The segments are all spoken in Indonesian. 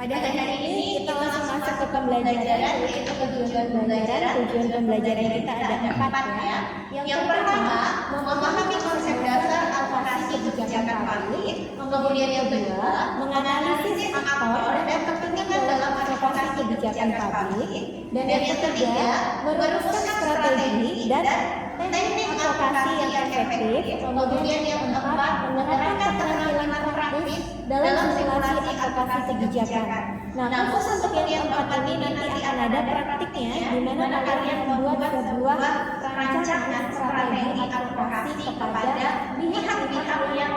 Pada hari ini kita langsung masuk ke pembelajaran, yaitu tujuan pembelajaran. Tujuan pembelajaran kita ada 4 ya. Yang pertama, memahami konsep dasar advokasi kebijakan publik. Kemudian yang kedua, menganalisis aktor dan kepentingan dalam advokasi kebijakan publik. Dan yang ketiga, merumuskan strategi dan teknik advokasi yang efektif. Kemudian yang keempat, menerapkan keterampilan praktis dalam simulasi advokasi kebijakan. Nah, khusus untuk yang keempat ini nanti akan ada praktiknya, di mana kalian membuat sebuah rancangan strategi advokasi kepada pihak-pihak yang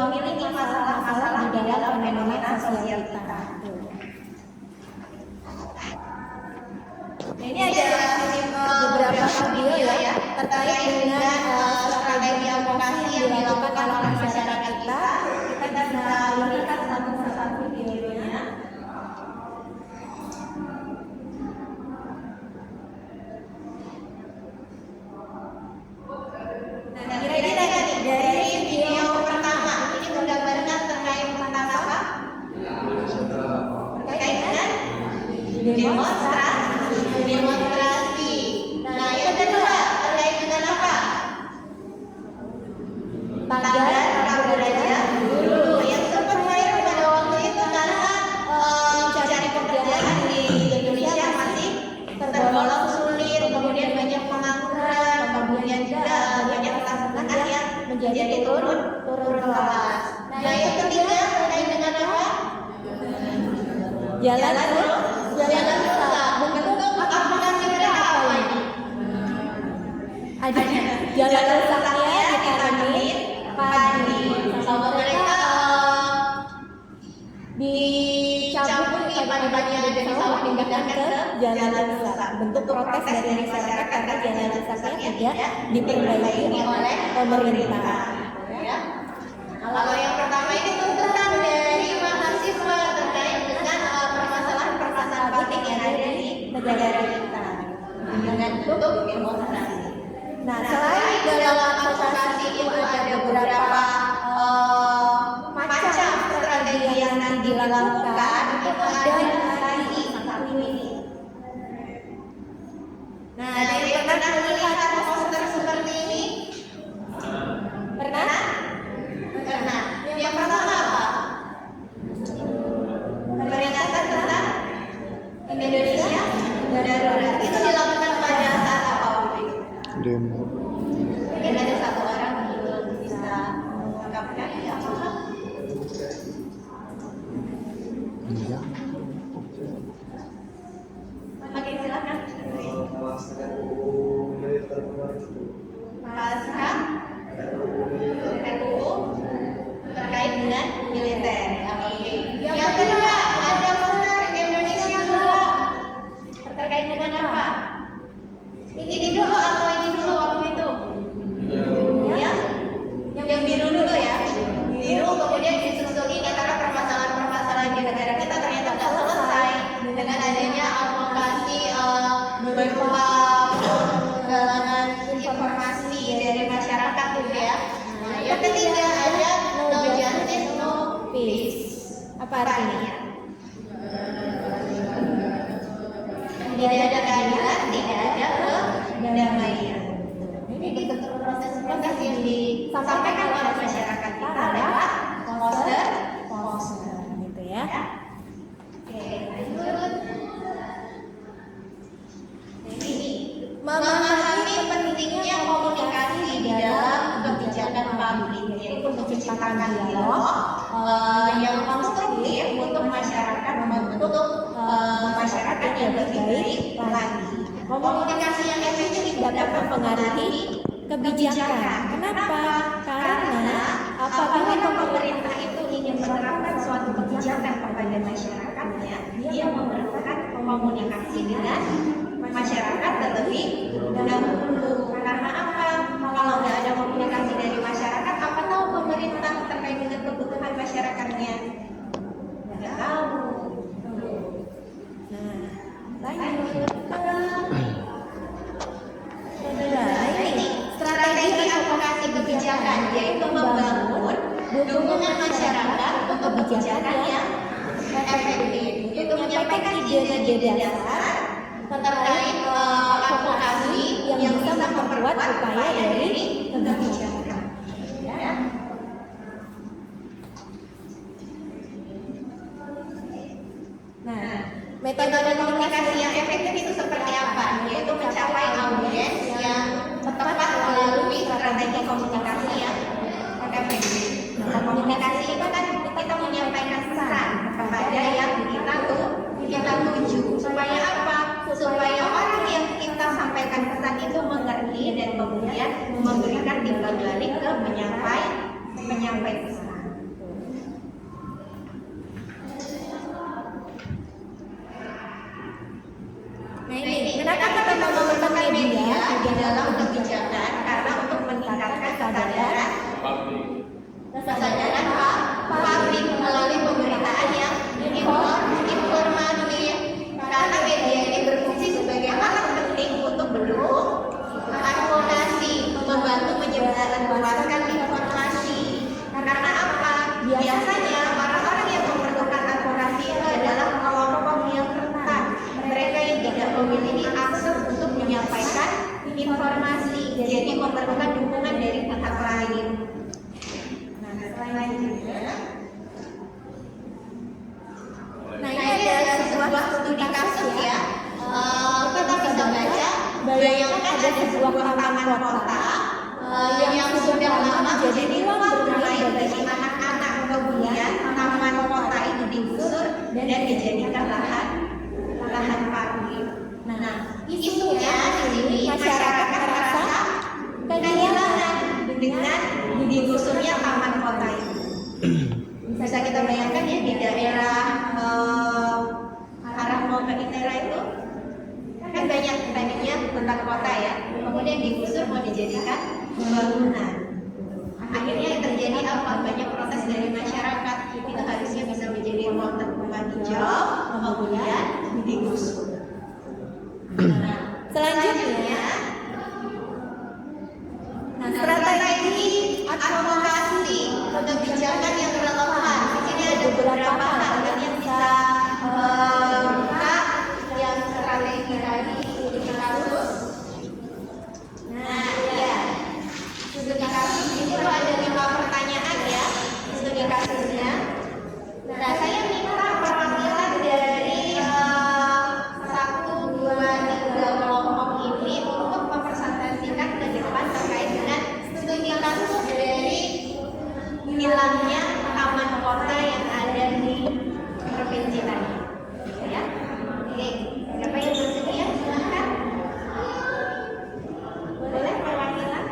memiliki masalah-masalah di dalam fenomena sosial kita. Nah, ini ada beberapa video ya terkait dengan strategi advokasi yang dilakukan oleh masyarakat kita. Kita bisa lihat satu-satu videonya. Nah, kira-kira dari video pertama ini menggambarkan terkait tentang apa? Terkait dengan demonstrasi. Nah, yang kedua terkait dengan apa? Tagar Prabu Raja dulu yang sempat viral pada waktu itu karena mencari pekerjaan di Indonesia masih tergolong sulit, kemudian banyak pengangguran, kemudian juga banyak kelas menengah yang menjadi turun kelas. Nah, yang ketiga terkait dengan apa? Jalan rusak. Bentuk advokasi mereka apa ini? Ada jalan rusaknya ditanemin padi, sama mereka dicabut nih padi-padi yang ada di sawah dipindahkan ke jalan rusak. Bentuk protes dari masyarakat karena jalan rusaknya tidak diperbaiki oleh pemerintah. Kalau yang pertama ini tuntutan dari mahasiswa terkait dengan permasalahan politik yang ada di negara kita dengan bentuk demonstrasi. Nah, selain dalam advokasi itu ada beberapa macam strategi yang nanti dilakukan. Itu ada tadi satu ini. Nah, dari pernah melihat poster seperti ini? Pernah? Yang pertama apa? Peringatan tentang Indonesia darurat. Itu dilakukan pada saat apa waktu itu? Demo. Mungkin ada satu orang belum bisa mengungkapkan ya apa? Iya. Oke, silakan. Pasca RUU terkait dengan militer. Oke. Yang kedua ada poster Indonesia dulu. Terkait dengan apa? Ini dulu atau ini dulu waktu itu? Ya, yang biru dulu ya. Biru kemudian disusul ini karena permasalahan-permasalahan di negara kita ternyata tidak selesai dengan adanya advokasi berupa penggalangan informasi dari masyarakat gitu ya. Nah, yang ketiga ada no justice no peace. Apa artinya? Tidak ada keadilan, tidak ada kedamaian. Ini bentuk proses yang disampaikan oleh masyarakat kita lewat poster gitu ya. Oke, lanjut. Ini memahami pentingnya komunikasi di dalam kebijakan publik, yaitu menciptakan dialog yang konstruktif untuk masyarakat, membentuk masyarakat yang lebih baik lagi. Komunikasi yang efektif dapat mempengaruhi kebijakan. Kenapa? Karena apabila pemerintah itu ingin menerapkan suatu kebijakan kepada masyarakatnya, dia memerlukan komunikasi dengan masyarakat terlebih dahulu. Karena apa? Kalau nggak ada komunikasi dari masyarakat, apa tahu pemerintah terkait dengan kebutuhan masyarakatnya? Nggak tahu. Nah, lanjut. Ini strategi advokasi kebijakan, yaitu membangun dukungan masyarakat untuk kebijakan yang efektif. ide-ide dasar terkait advokasi yang bisa memperkuat upaya dari kebijakan. Ya. Nah, metode komunikasi yang efektif itu seperti apa? Yaitu mencapai audiens yang tepat melalui strategi komunikasi yang efektif. Nah, komunikasi itu kan kita menyampaikan pesan kepada yang kita tuju. Supaya apa? Supaya orang yang kita sampaikan pesan itu mengerti dan kemudian memberikan timbal balik ke penyampai pesan. Nah ini, kenapa kita memerlukan media di dalam kebijakan? Karena untuk meningkatkan kesadaran publik melalui pemberitaan yang informatif. Karena media ini berfungsi sebagai alat penting untuk mendukung advokasi, membantu menyebarluaskan informasi. Karena apa? Biasanya orang-orang yang memerlukan advokasi itu adalah kelompok yang rentan. Mereka yang tidak memiliki akses untuk menyampaikan informasi, jadi memerlukan dukungan dari pihak lain. Nah, selanjutnya. Nah, ini adalah sebuah studi kasus ya. Kita bisa baca, bayangkan ada sebuah taman kota yang sudah lama menjadi ruang bermain bagi anak-anak. Kemudian taman kota itu digusur dan dijadikan lahan parkir. Nah, isunya di sini masyarakat merasa kehilangan dengan digusurnya taman kota itu. Bisa kita bayangkan ya di daerah arah mau ke Itera itu kan banyak tadinya tentang kota ya, kemudian digusur mau dijadikan bangunan. Akhirnya yang terjadi apa? Banyak protes dari masyarakat. Itu harusnya bisa menjadi ruang terbuka hijau, kemudian digusur. Nah, selanjutnya, strategi advokasi kebijakan yang relevan. Di sini ada beberapa hal yang bisa buka yang strategi tadi studi kasus. Nah, ya, studi kasus itu ada 5 pertanyaan ya, studi kasusnya. Nah, saya minta perwakilan dari 1, 2, 3 kelompok ini untuk mempresentasikan ke depan terkait dengan studi kasus dari hilangnya taman kota yang ada di provinsi tadi. Ya, oke. Siapa yang bersedia? Silakan. Boleh perwakilan?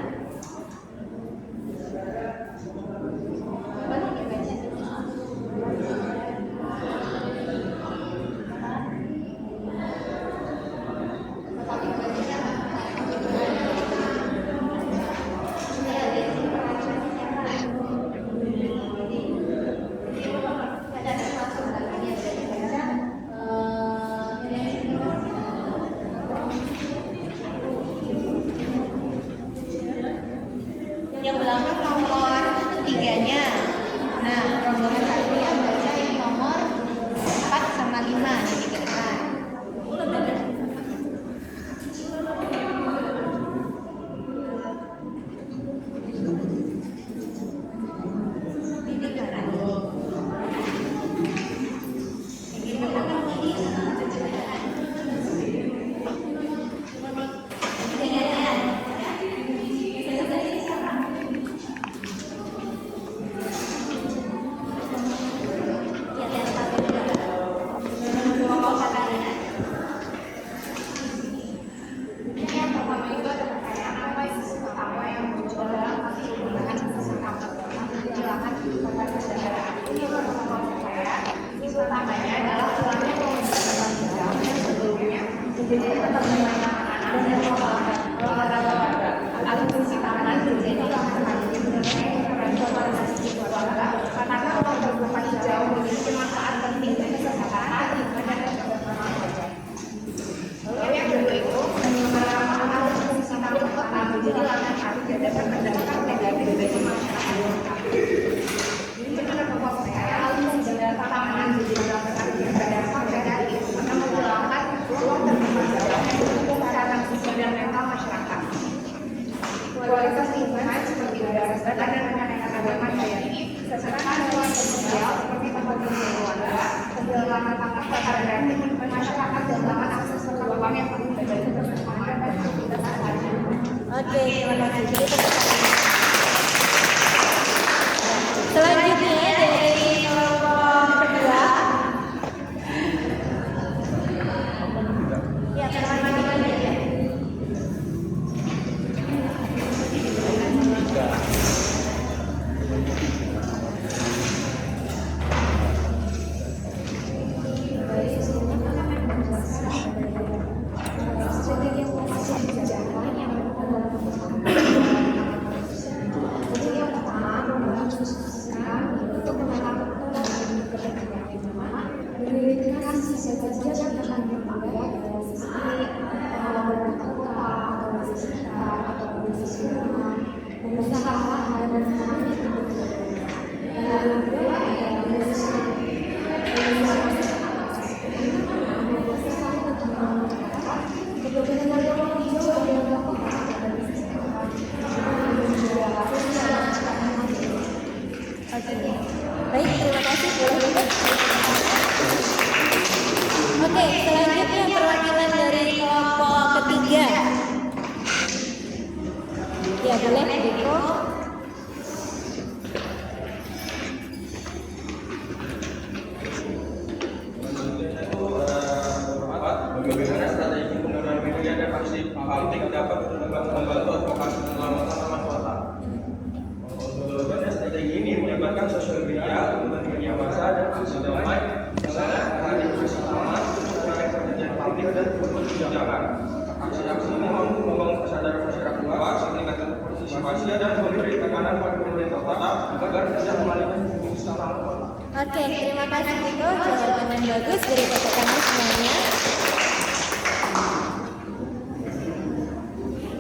Boleh dibaca. Yang belakang nomor 3-nya. Nah, rombongan satu yang baca yang nomor 4 sama 5 nanti ke depan. Oke, terima kasih. Jadi tepuk tangan. Selanjutnya dari kelompok kedua. Ya, teman-teman ya. Baik, terima kasih. Oke, selanjutnya perwakilan dari kelompok ketiga. Ya, boleh, Diko. Bagaimana strategi penggunaan media dan aksi publik dapat membantu advokasi penyelamatan taman kota? Untuk strategi ini melibatkan sosial media, media massa dan aksi damai, misalnya hari bersih taman, menarik perhatian publik dan kebijakan. Aksi-aksi ini mampu membangun kesadaran masyarakat luas, meningkatkan partisipasi dan memberi tekanan pada pemerintah kota agar tidak mengalihkan fungsi taman kota. Oke, terima kasih Diko. Jawaban yang bagus, beri tepuk tangan semuanya.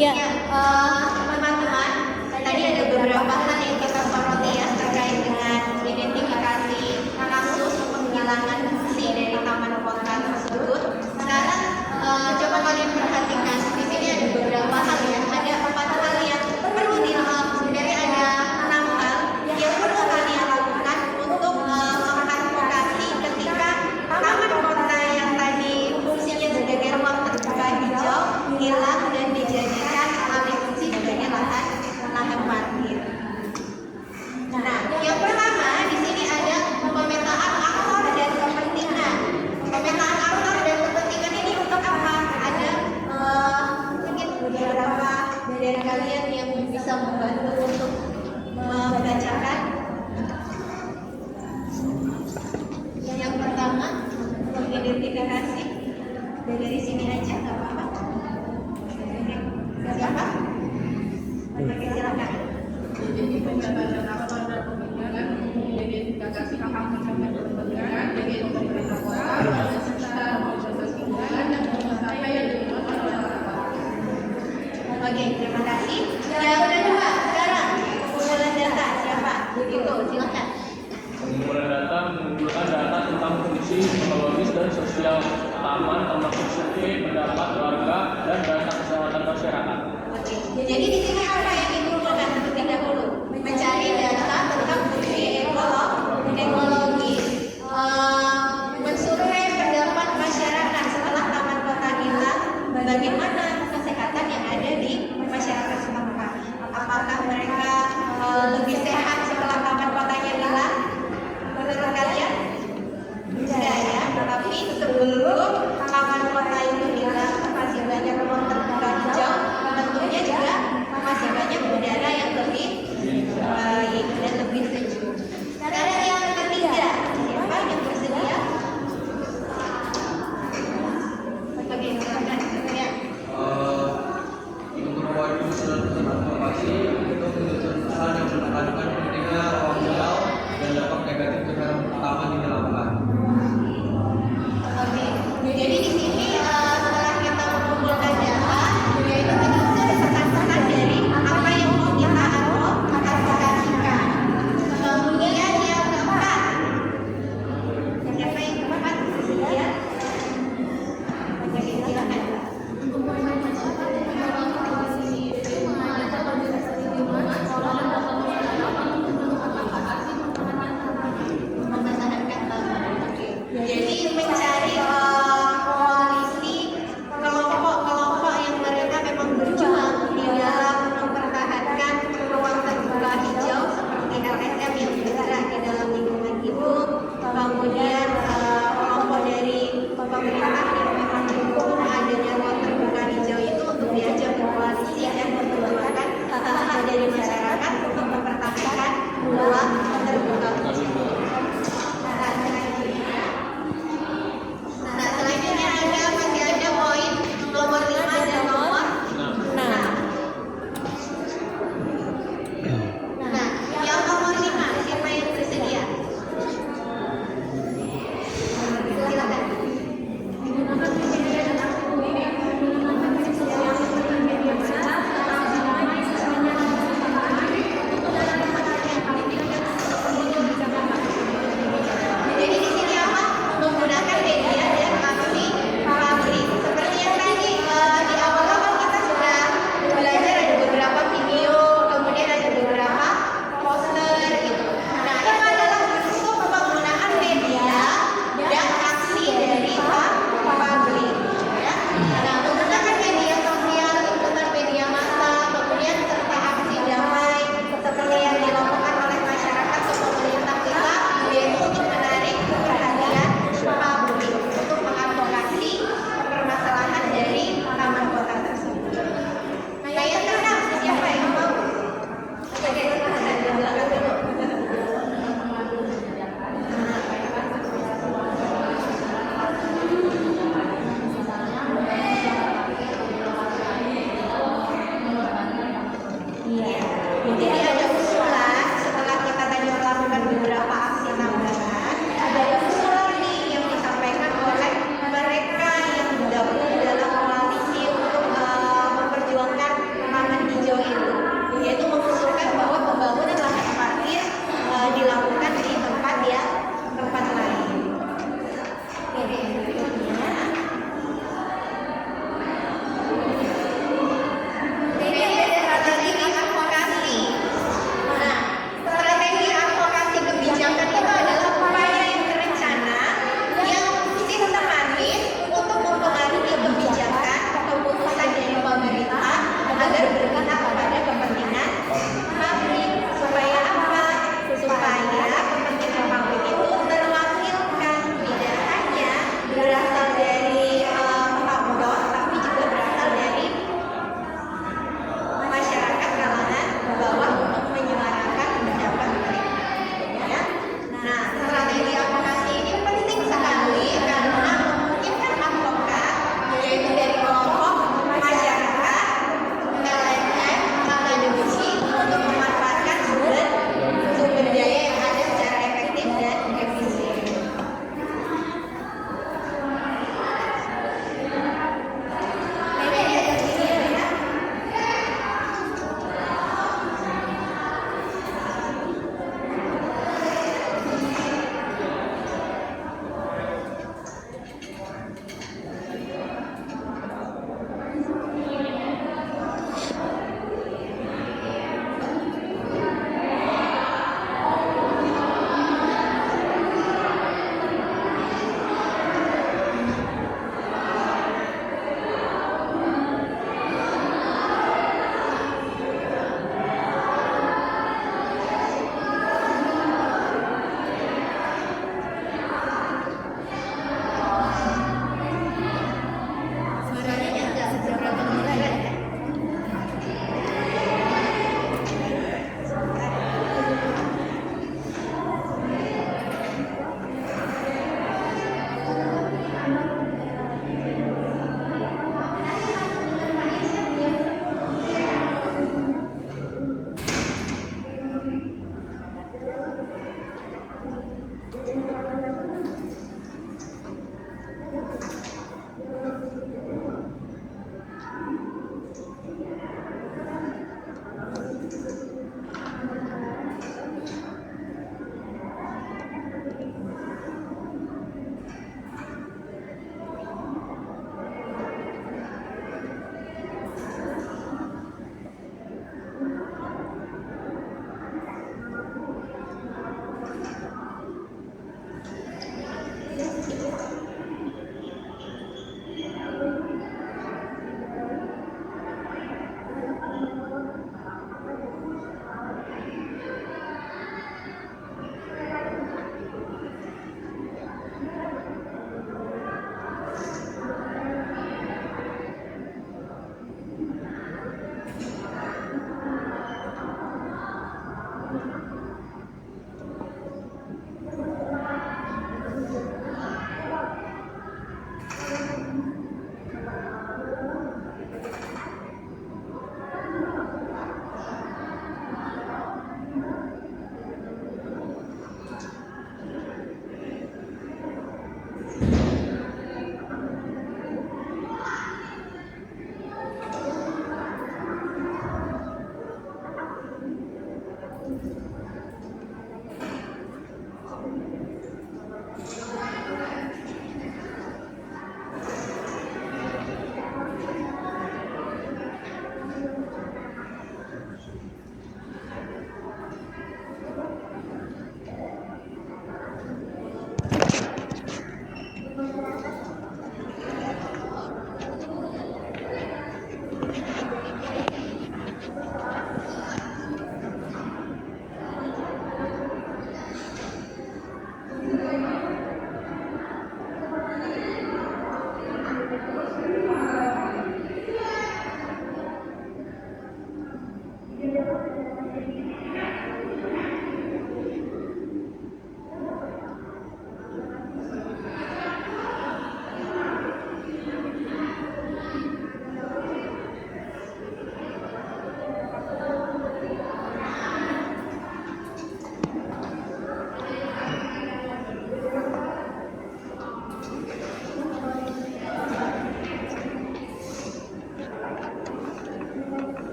Ya, teman-teman, tadi ada beberapa hal yang kita soroti ya terkait dengan identifikasi kasus penghilangan fungsi dari taman kota tersebut. Sekarang coba kalian perhatikan di sini ada beberapa hal ya, ada 4 hal yang perlu dilakukan. Jadi ada 6 hal yang perlu kalian lakukan untuk mengadvokasi ketika taman kota yang tadi fungsinya sebagai ruang terbuka hijau hilang dan dijadikan alih fungsi sebagai lahan parkir. Nah, yang pertama di sini ada pemetaan aktor dan kepentingan. Pemetaan aktor dan kepentingan ini untuk apa? Ada mungkin beberapa dari kalian yang bisa membantu untuk membacakan. Yang pertama, mengidentifikasi dari sini aja, nggak apa-apa. Nggak apa-apa. Oke, silakan. Jadi pembahasan aktor dan kepentingan mengidentifikasi hak-hak masyarakat kepentingan bagi pemerintah kota serta organisasikan dan apa yang dilakukan oleh masyarakat. Oke, terima kasih. Yang kedua, sekarang pengumpulan data siapa? Diko, silakan. Pengumpulan data mengumpulkan data tentang fungsi psikologis dan sosial taman, termasuk survei pendapat warga dan data kesehatan masyarakat. Oke, jadi di sini apa yang dikumpulkan terlebih dahulu? Mencari data tentang fungsi ekologi, mensurvei pendapat masyarakat setelah taman kota hilang, bagaimana kesehatan yang ada di masyarakat setempat. Apakah mereka lebih sehat setelah taman kotanya hilang? Menurut kalian? Tidak ya, tetapi sebelum taman kota itu hilang masih banyak ruang terbuka hijau, tentunya juga masih banyak udara yang lebih baik dan lebih sejuk. Sekarang yang ketiga, siapa yang bersedia? Oke, silakan. Ya. Untuk mewajibkan unsur advokasi untuk usaha yang menekankan pentingnya ruang hijau dan dampak negatif terhadap taman yang dilakukan. Oke, jadi di sini setelah kita mengumpulkan data, yaitu kita sudah pesan-pesan dari apa yang mau kita mencari koalisi kelompok-kelompok yang mereka memang berjuang di dalam mempertahankan ruang terbuka hijau seperti LSM yang bergerak di dalam lingkungan itu, kemudian kelompok dari pemerintah yang memang mendukung adanya ruang terbuka hijau itu untuk diajak berkoalisi dan memperjuangkan hak-hak dari masyarakat untuk mempertahankan ruang terbuka hijau.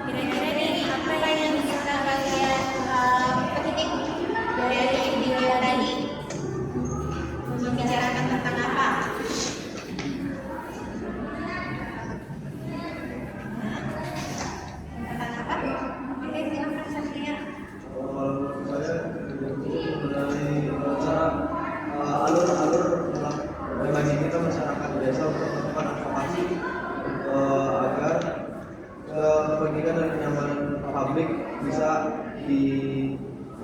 Kira-kira nih apa yang bisa kalian petik dari video tadi? Membicarakan tentang apa? Tentang apa? Oke, silakan Satria. Kalau menurut saya itu mengenai cara alur-alur bagi kita masyarakat desa untuk melakukan advokasi agar kepentingan dan kenyamanan publik bisa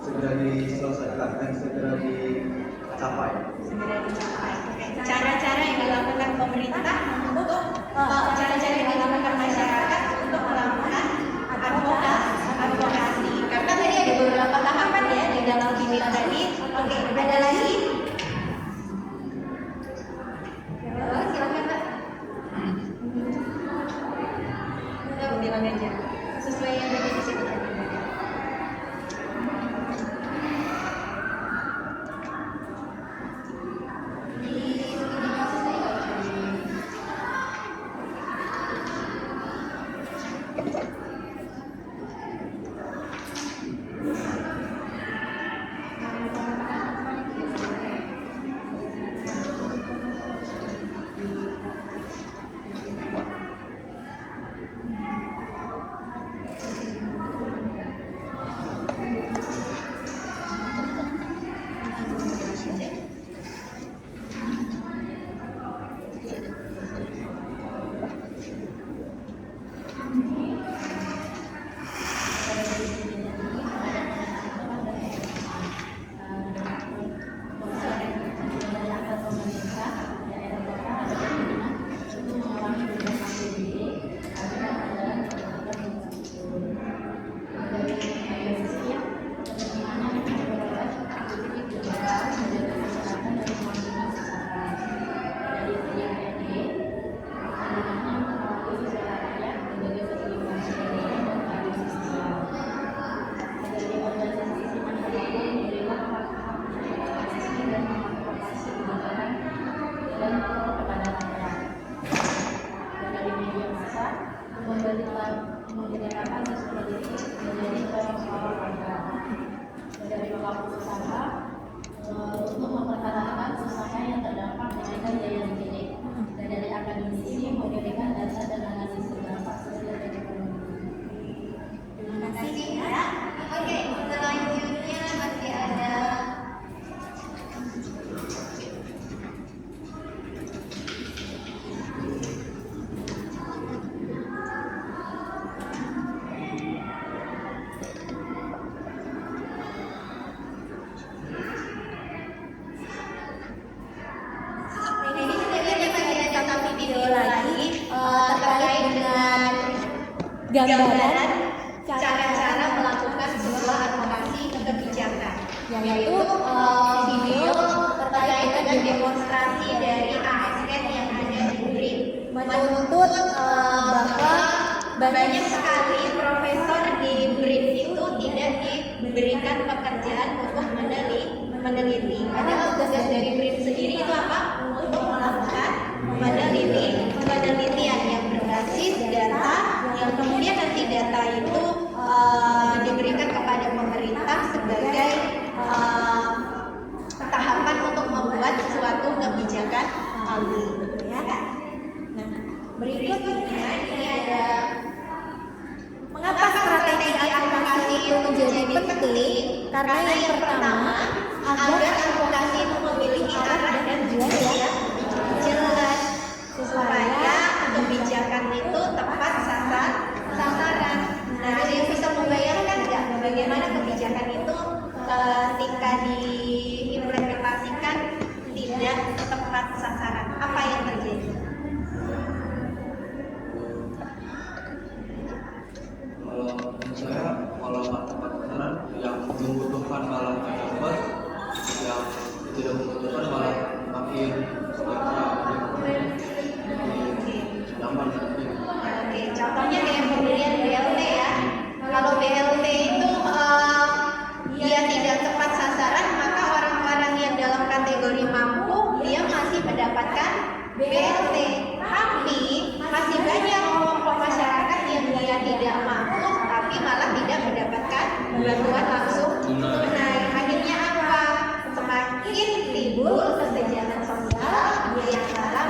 segera diselesaikan dan segera dicapai. Segera dicapai. Oke, cara-cara yang dilakukan pemerintah untuk cara-cara yang dilakukan masyarakat untuk melakukan advokasi. Karena tadi ada beberapa tahapan ya di dalam video tadi. Oke, ada lagi? Silakan Mbak. Udah bilang aja sesuai yang tadi di situ tadi. gambaran cara-cara melakukan sebuah advokasi kebijakan, yaitu video terkait dengan demonstrasi dari ASN yang ada di BRIN. menuntut bahwa Banyak sekali profesor di BRIN itu tidak diberikan pekerjaan untuk meneliti. Padahal tugas dari BRIN sendiri itu apa? Untuk melakukan penelitian yang berbasis data, yang kemudian nanti data itu diberikan kepada pemerintah sebagai tahapan untuk membuat suatu kebijakan ya. Nah, berikutnya ini ada mengapa strategi advokasi itu menjadi penting? Karena yang pertama, agar advokasi itu memiliki arah dan tujuan yang jelas supaya kebijakan itu tepat sasaran. Nah, ada yang bisa membayangkan nggak bagaimana kebijakan itu ketika diimplementasikan tidak tepat sasaran? Apa yang terjadi? Kalau tepat sasaran yang membutuhkan malah dapat, yang tidak membutuhkan malah makin nyaman. Oke, contohnya kayak pemberian BLT ya. Kalau BLT itu dia tidak tepat sasaran, maka orang-orang yang dalam kategori mampu dia masih mendapatkan BLT. Tapi masih banyak kelompok masyarakat yang dia tidak mampu, tapi malah tidak mendapatkan bantuan langsung tunai. Akhirnya apa? Semakin timbul kesenjangan sosial di antara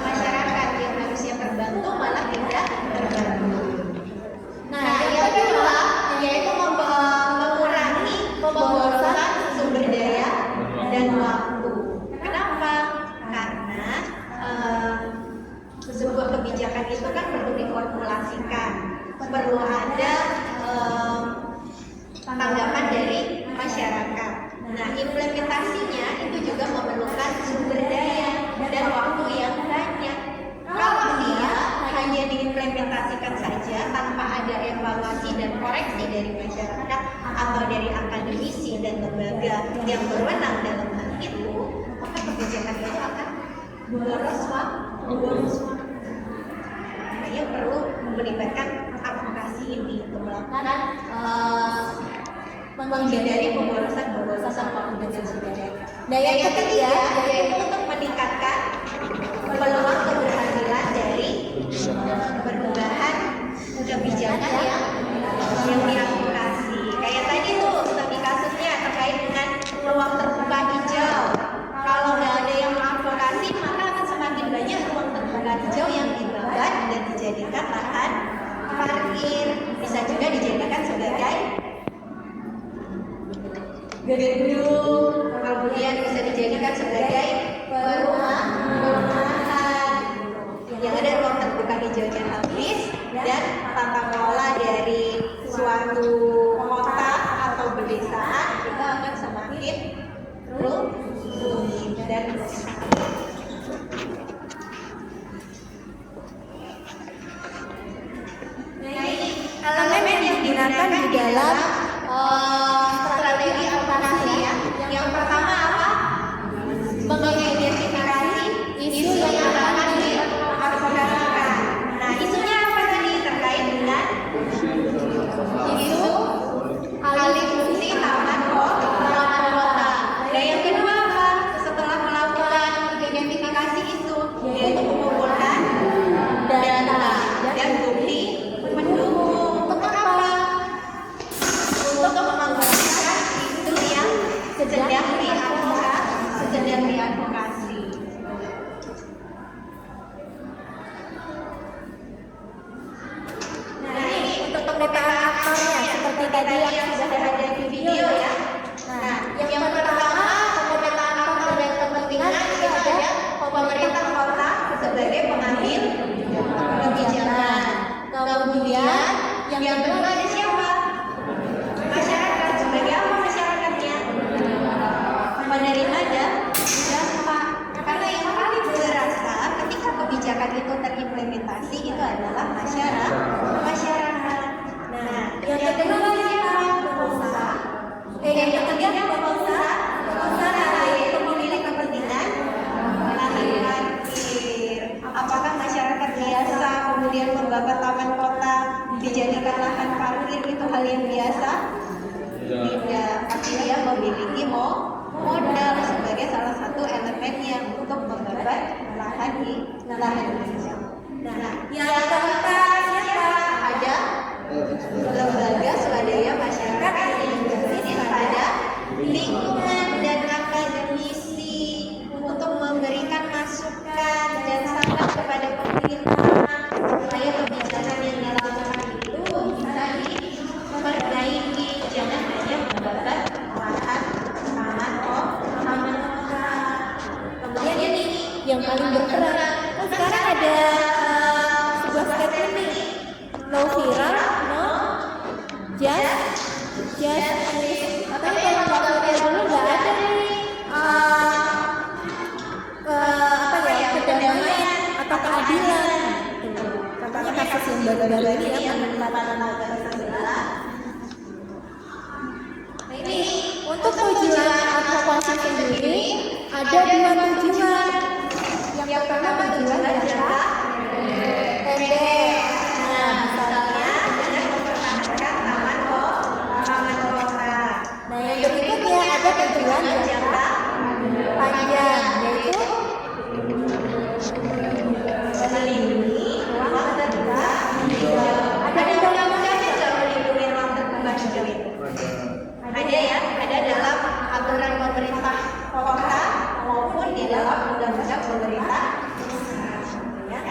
masyarakat yang harusnya terbantu malah tidak terbantu. Nah, yang kedua yaitu mengurangi pemborosan sumber daya dan waktu. Kenapa? Karena sebuah kebijakan itu kan perlu diformulasikan, perlu ada tanggapan dari masyarakat. Nah, implementasinya itu juga memerlukan sumber daya dan waktu yang banyak. Kalau dia hanya diimplementasikan saja tanpa ada evaluasi dan koreksi dari masyarakat atau dari akademisi dan lembaga yang berwenang dalam hal itu, maka kebijakan itu akan boros waktu. Makanya perlu melibatkan advokasi ini untuk melakukan menghindari pemborosan waktu dan sumber daya. Dan yang ketiga, yaitu untuk meningkatkan peluang keberhasilan dari perubahan kebijakan yang diadvokasi. Kayak tadi tuh studi kasusnya terkait dengan ruang terbuka hijau. Kalau nggak ada yang mengadvokasi, maka akan semakin banyak ruang terbuka hijau yang dibabat dan dijadikan lahan parkir. Bisa juga dijadikan sebagai gedung, kemudian bisa dijadikan sebagai perumahan yang ada ruang terbuka hijaunya habis, dan tata kelola dari suatu kota atau pedesaan itu akan semakin rumit dan nah, ini elemen yang digunakan di dalam strategi advokasi ya. Yang pertama apa? Mengidentifikasi isu yang akan diadvokasikan. Nah, isunya apa tadi? Terkait dengan isu alih fungsi taman kota. Dan yang kedua apa? Setelah melakukan identifikasi isu, yaitu mengumpulkan data dan bukti pendukung. Untuk apa? Untuk mengembangkan isu yang sedang diadvokasi. Nah, ini untuk pemetaan aktornya seperti tadi yang sudah ada di video ya. Nah, yang pertama pemetaan aktor dan kepentingan itu ada pemerintah kota sebagai pengambil kebijakan. Kemudian yang kedua ada siapa? Masyarakat. Sebagai apa masyarakatnya? Menerima dampak. Karena yang paling berasa ketika kebijakan itu terimplementasi itu adalah masyarakat. hal yang biasa? Tidak, pasti dia memiliki modal sebagai salah satu elemennya untuk menggarap lahan di Indonesia. Nah, yang keempat siapa? Ada lembaga swadaya masyarakat yang berbasis pada lingkungan dan akademisi untuk memberikan masukan dan saran kepada pemerintah supaya kebijakan yang dilakukan itu bisa diperbaiki, jangan hanya membabat lahan taman kota. Kemudian ini yang paling berperan. Oh, sekarang ada sebuah statement nih, no viral, no justice. Tapi kalau nggak viral dulu nggak ada nih kedamaian atau keadilan. Contohnya kasus yang baru-baru ini ya, penempatan lembaga sebelah. Nah, ini Untuk tujuan advokasi sendiri ada dua tujuan. Yang pertama tujuan jangka pendek. Nah, misalnya dengan mempertahankan taman kota. nah yang berikutnya ada tujuan jangka panjang, yaitu Melindungi ruang terbuka hijau. Ada undang-undang juga melindungi ruang terbuka hijau itu. Ada ya, ada dalam aturan pemerintah kota maupun di dalam undang-undang pemerintah. Ya.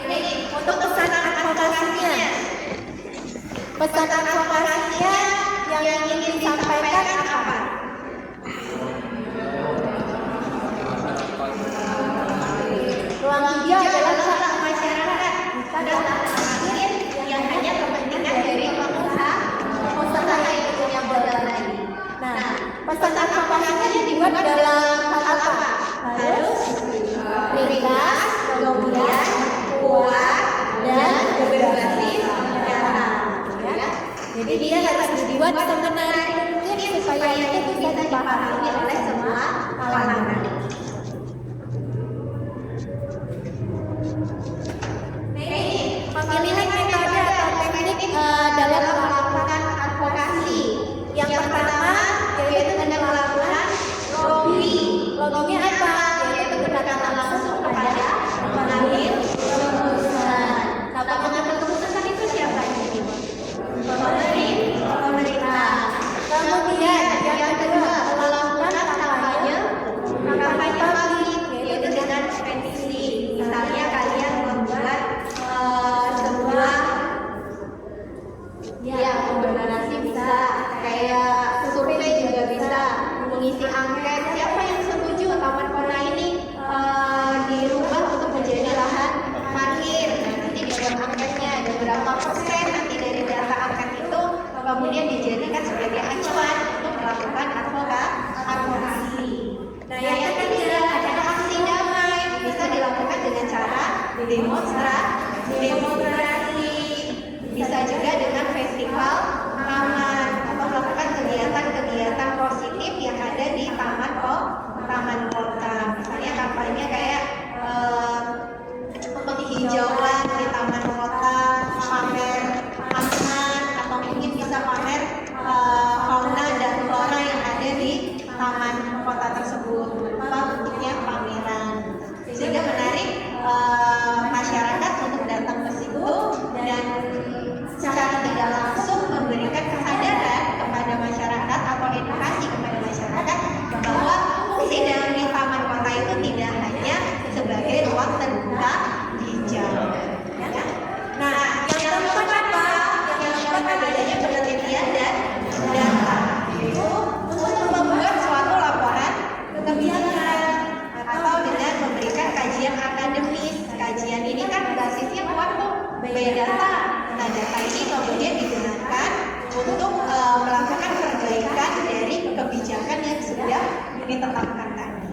Ini untuk pesan advokasinya. pesan advokasinya yang ingin disampaikan apa? Ruang hijau adalah hak masyarakat, bukan akhir yang hanya kepentingan dari pengusaha yang punya modal tadi. Nah, pesan advokasinya dibuat dalam hal apa? Harus ringkas, kemudian kuat, dan berbasis data. Ya. Jadi dia harus dibuat semenarik mungkin supaya itu bisa dipahami oleh semua kalangan. Pemilihan metode atau teknik dalam melakukan advokasi. Yang pertama yaitu dengan melakukan lobby. Lobbynya apa? Yaitu pendekatan langsung kepada pengambil keputusan. Nah, pengambil keputusan itu siapa ini? Pemerintah. Kemudian yang kedua melakukan kampanye publik, yaitu dengan petisi. Misalnya kalian membuat sebuah ya pembenaran bisa kayak survei juga bisa mengisi angket siapa yang setuju taman kota ini dirubah untuk menjadi lahan parkir. Nanti dibuat angketnya ada berapa persen, nanti dari data angket itu kemudian dijadikan sebagai acuan untuk melakukan advokasi. Nah, yang ketiga adalah aksi damai, bisa dilakukan dengan cara demonstrasi, bisa juga dengan festival taman atau melakukan kegiatan-kegiatan positif yang ada di taman kota. Misalnya kampanye kayak penghijauan di taman kota, pamer tanaman, atau mungkin bisa pamer fauna dan flora yang ada di taman kota tersebut. Bentuknya pameran, sehingga menarik masyarakat untuk datang ke situ dan secara tidak langsung memberikan kesadaran kepada masyarakat atau edukasi kepada masyarakat bahwa fungsi dari taman kota itu tidak hanya sebagai ruang terbuka hijau. Ya. Nah, yang keempat apa? Yang keempat adanya penelitian dan data. Itu untuk membuat suatu laporan kebijakan atau dengan memberikan kajian akademis. Kajian ini kan basisnya kuat tuh, data. Nah, data ini kemudian digunakan untuk melakukan perbaikan dari kebijakan yang sudah ditetapkan tadi.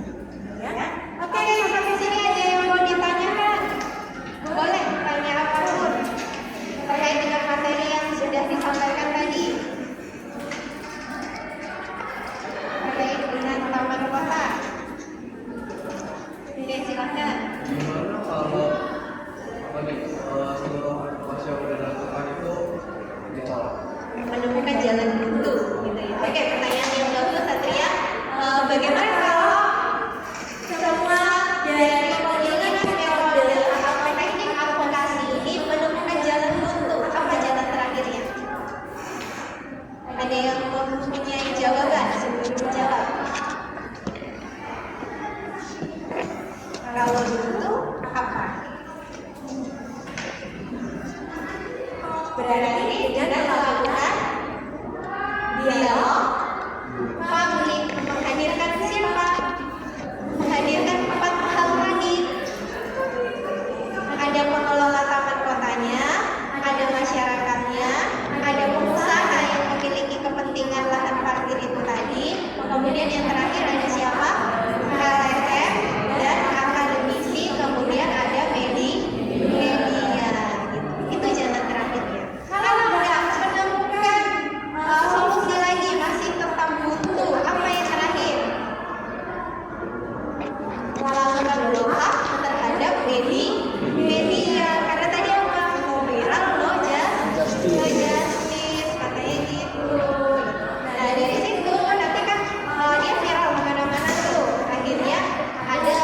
Ya. Oke, sampai sini ada yang mau ditanyakan? Boleh tanya apapun terkait dengan materi yang sudah disampaikan tadi. Terkait dengan taman kota. Oke, silakan. Gimana kalau Oke, pertanyaan yang bagus Satria. Bagaimana kalau semua dari pemilihan metode atau teknik advokasi ini menemukan jalan buntu? Apa jalan terakhirnya? Ada yang mempunyai jawaban sebelum menjawab? Kalau buntu apa? Berarti dengan melakukan dialog, menghadirkan siapa? Menghadirkan 4 hal tadi. Ada pengelola taman kotanya, ada masyarakatnya, ada pengusaha yang memiliki kepentingan lahan parkir itu tadi. Kemudian yang terakhir ada siapa? LSM dan akademisi. Kemudian ada media. Itu jalan terakhirnya. Kalau nggak menemukan solusi lagi masih tetap buntu, apa yang terakhir? Melakukan blokad terhadap media. Karena tadi apa? No viral, no justice, katanya gitu. Nah dari situ nanti kan dia viral kemana-mana tuh. Akhirnya ada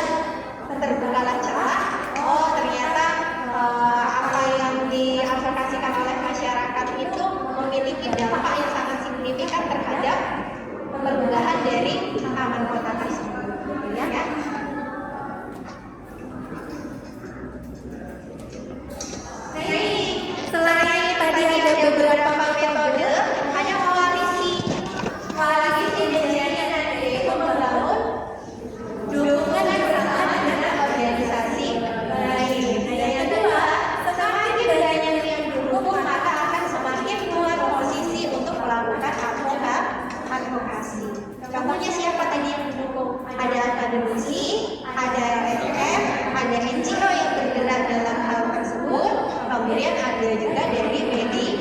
terbukalah celah. Oh ternyata apa yang diadvokasikan oleh masyarakat itu memiliki dampak yang sangat signifikan terhadap perubahan dari taman kota tersebut. Ya. Jadi selain tadi ada beberapa metode, ada koalisi. Koalisi biasanya nanti itu membangun dukungan bersama dengan organisasi lain. Dan yang kedua, semakin banyak yang dukung maka akan semakin kuat posisi untuk melakukan advokasi. Contohnya siapa tadi yang mendukung? Ada akademisi, ada LSM, ada NGO yang bergerak dalam hal tersebut. Kemudian ada juga dari media.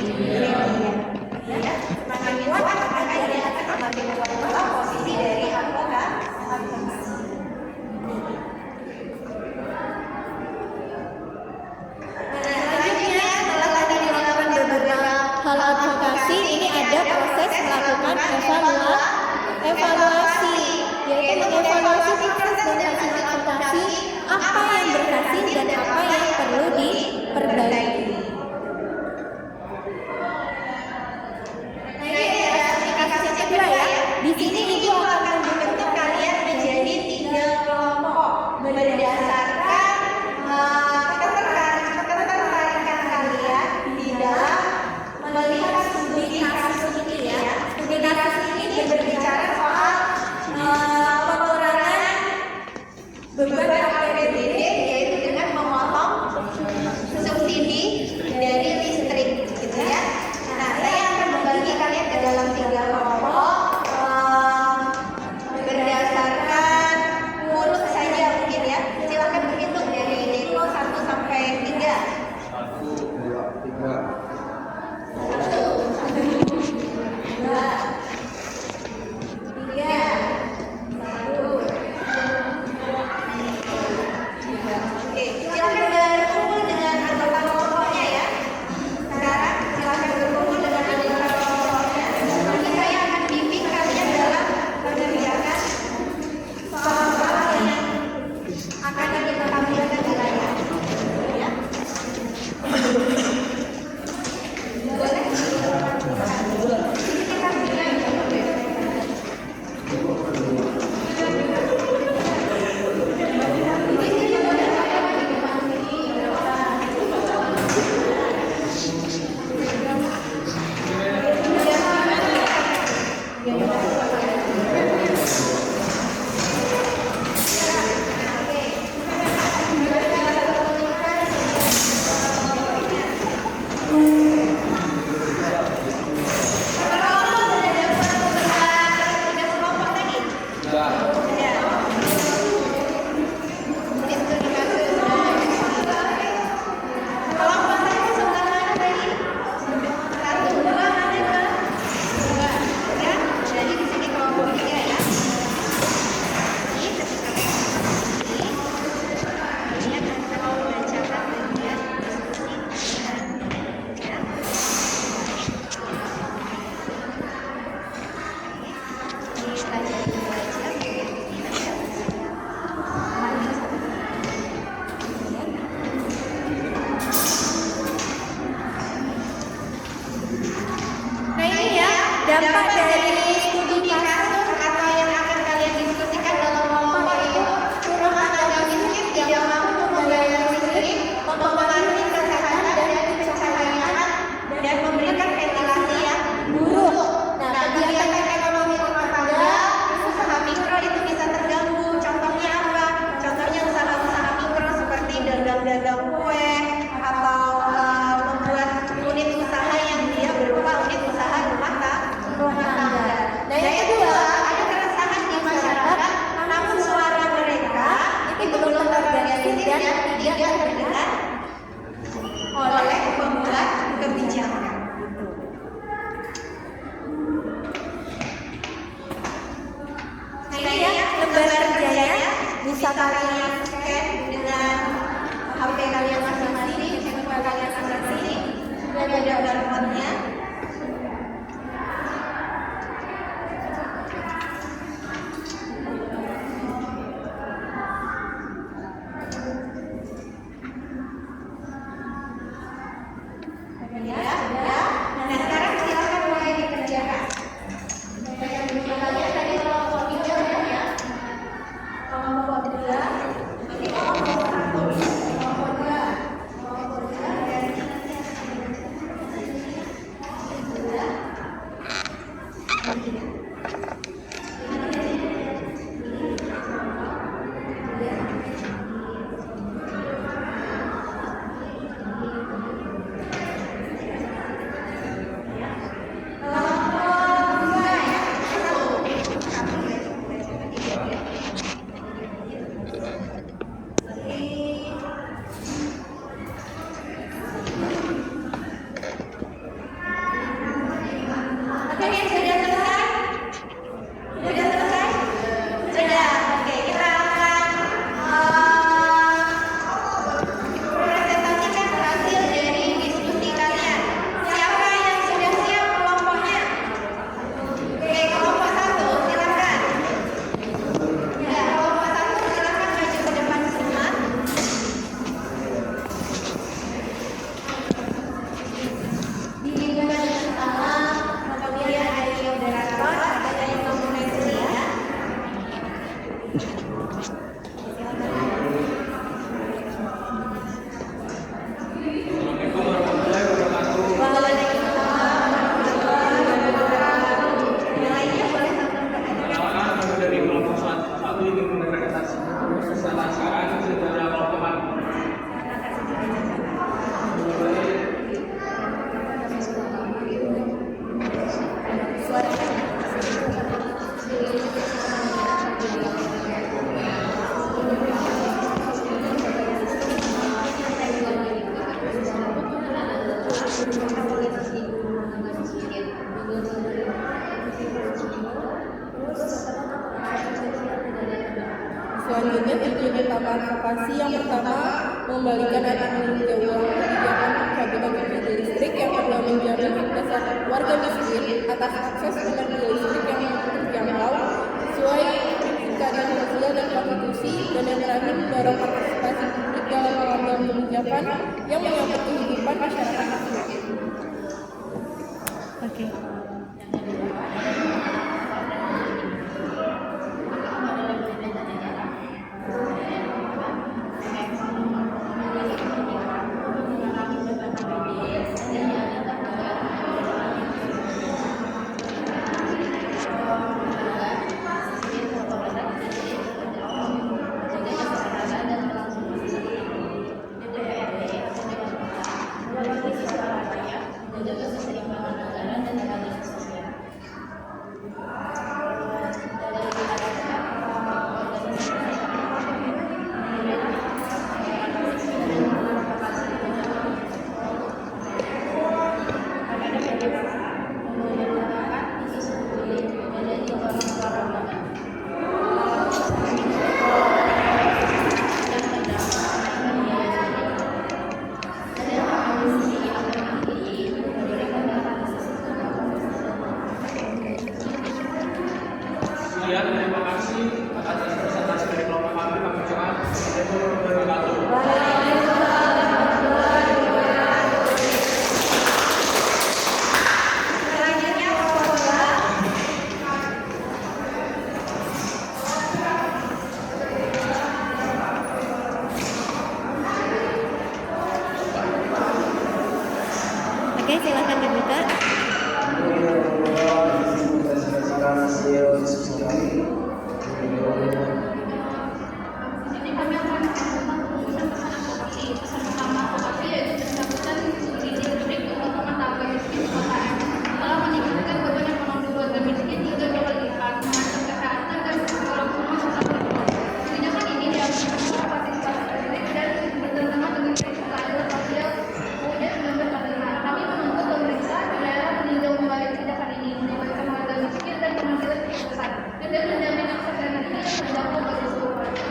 beberapa advokasi. Yang pertama, mengembalikan atau meninjau ulang kebijakan pencabutan subsidi listrik. Yang kedua, menjamin hak dasar warga miskin atas akses energi listrik yang terjangkau sesuai prinsip keadilan sosial dan konstitusi. Dan yang terakhir, mendorong partisipasi publik dalam pengambilan kebijakan yang menyangkut kehidupan masyarakat. Oke. Sekian, terima kasih atas presentasi dari kelompok kami. Kami ucapkan terima kasih. Selanjutnya Bapak-Bapak, Oke, silakan dibuka. Ini kami akan melakukan penulisan pesan advokasi. Pesan pertama advokasi yaitu pencabutan subsidi listrik untuk rumah tangga miskin di kota M. Telah meningkatkan beban ekonomi warga miskin hingga 2 kali lipat, mengancam kesehatan dan keseluruhan rumah serta kehidupan. Kebijakan ini diambil sebuah partisipasi publik dan bertentangan dengan prinsip keadilan sosial UUD 1945. Kami menuntut pemerintah daerah meninjau kembali kebijakan ini, melibatkan warga miskin dan pengambilan keputusan, dan menjamin akses energi yang terjangkau bagi seluruh warga.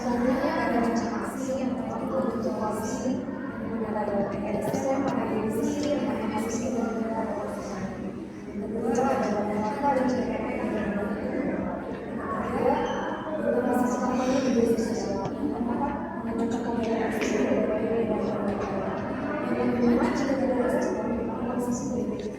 selanjutnya ada aksi yang terkait situasi mengenai PSM, akademisi, akademisi dan kedua ada data dan informasi kampanye di media sosial. Yang keempat, mengajak komunikasi yang kelima, jika tidak ada respon, organisasi politik,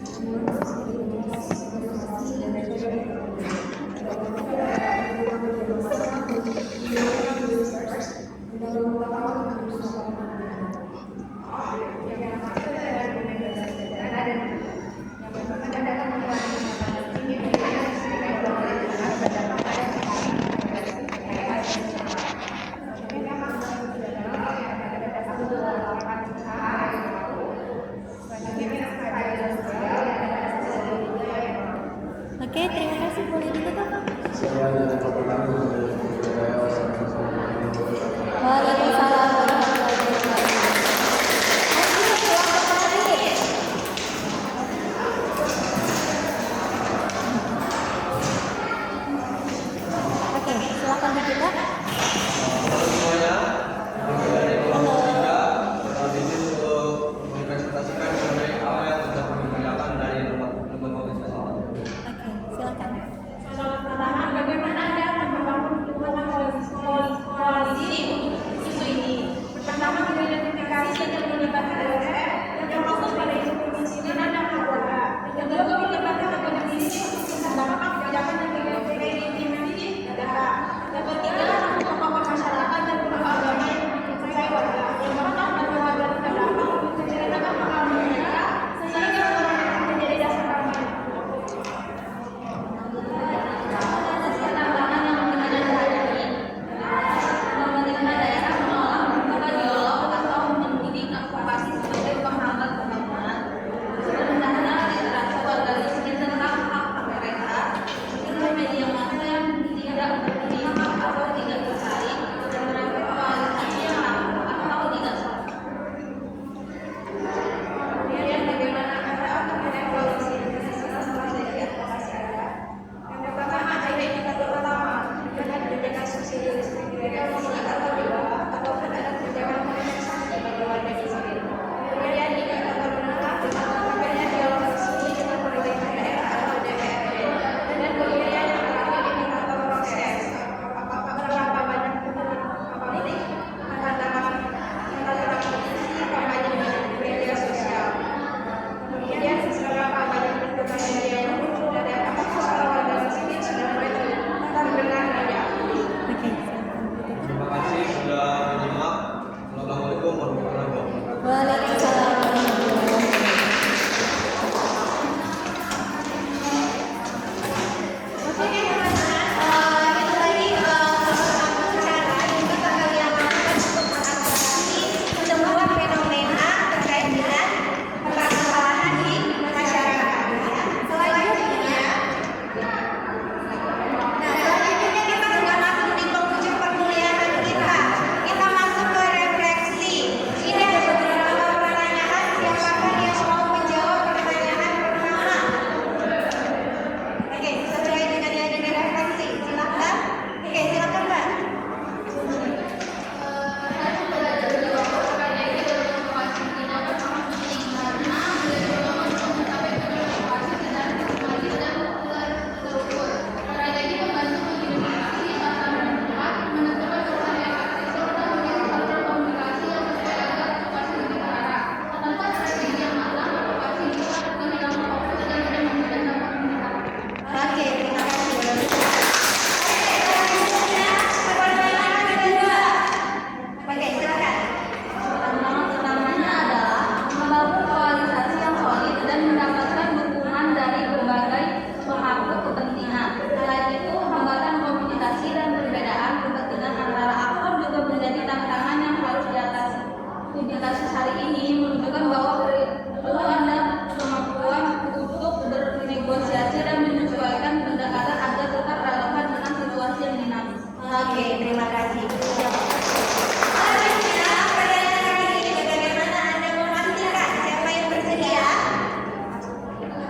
Oke, terima kasih. Selanjutnya, pertanyaan kali ini bagaimana Anda memastikan siapa yang bersedia?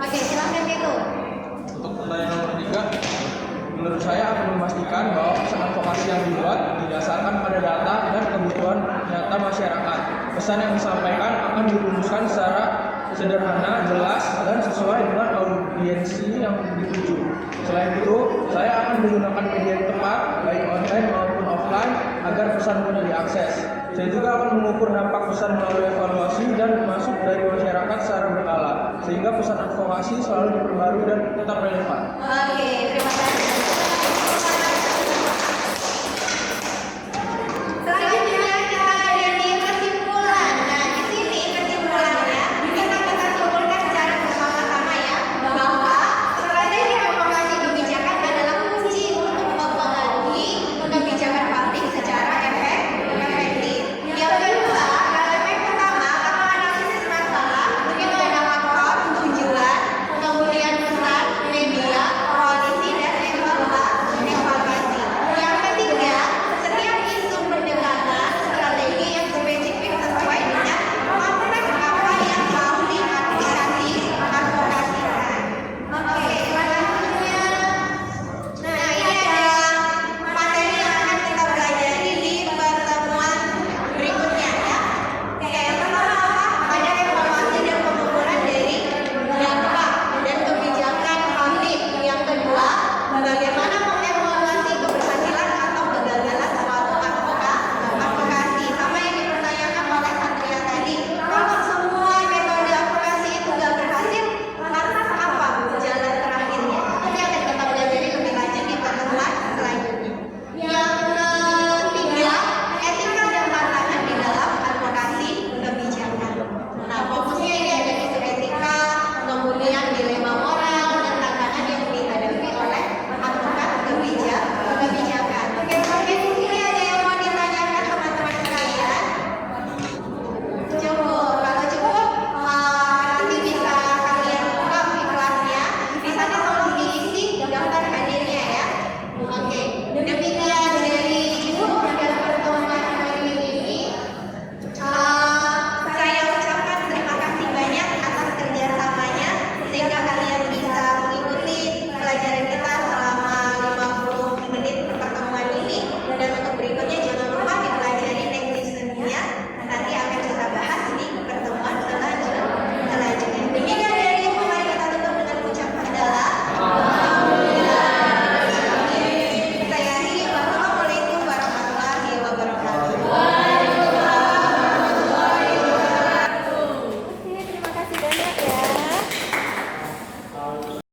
Oke, silakan Beko. Untuk pertanyaan nomor 3, menurut saya akan memastikan bahwa pesan advokasi yang dibuat didasarkan pada data dan kebutuhan nyata masyarakat. Pesan yang disampaikan akan dirumuskan secara sederhana, jelas, dan sesuai dengan audiensi yang dituju. Selain itu, saya akan menggunakan media yang tepat, baik online maupun offline, agar pesan mudah diakses. Saya juga akan mengukur dampak pesan melalui evaluasi dan masuk dari masyarakat secara berkala, sehingga pesan advokasi selalu diperbarui dan tetap relevan. Oke, terima kasih.